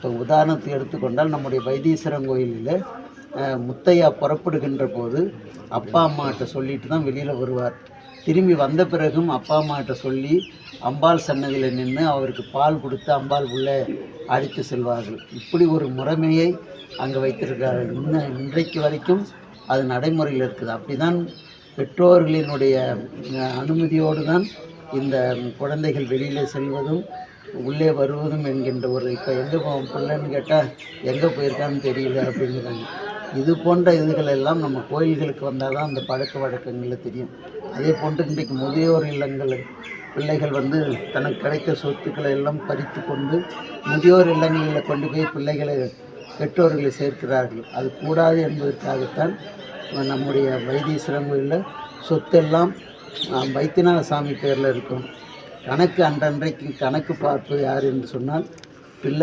இப்போ உதாரணத்தை எடுத்துக்கொண்டால் நம்முடைய வைத்தீஸ்வரன் கோயிலில் முத்தையா புறப்படுகின்ற போது அப்பா அம்மாட்ட சொல்லிட்டு தான் வெளியில் வருவார். திரும்பி வந்த பிறகும் அப்பா அம்மாட்ட சொல்லி அம்பாள் சன்னதியில் நின்று அவருக்கு பால் கொடுத்து அம்பாள் உள்ளே அழைத்து செல்வார்கள். இப்படி ஒரு முறைமையை அங்கே வைத்திருக்கிறார்கள். இன்றைக்கு வரைக்கும் அது நடைமுறையில் இருக்குது. அப்படி தான் பெற்றோர்களினுடைய அனுமதியோடு தான் இந்த குழந்தைகள் வெளியில் செல்வதும் உள்ளே வருவதும் என்கின்ற ஒரு இப்போ எங்கே பிள்ளைன்னு கேட்டால் எங்கே போயிருக்கான்னு தெரியல அப்படிங்கிறாங்க. இது போன்ற இதுகளெல்லாம் நம்ம கோயில்களுக்கு வந்தால் தான் அந்த பழக்க வழக்கங்களில் தெரியும். அதே போன்று இன்றைக்கு முதியோர் இல்லங்கள் பிள்ளைகள் தனக்கு கிடைத்த சொத்துக்களை எல்லாம் பறித்து கொண்டு முதியோர் இல்லங்களில் கொண்டு போய் பிள்ளைகளை பெற்றோர்களை சேர்க்கிறார்கள். அது கூடாது என்பதற்காகத்தான் நம்முடைய வைத்தீஸ்வரன் கோயிலில் சொத்தெல்லாம் வைத்தியநாத சாமி பேரில் இருக்கும். கணக்கு அன்றன்றைக்கு கணக்கு பார்ப்பது யார் என்று சொன்னால் பிள்ளை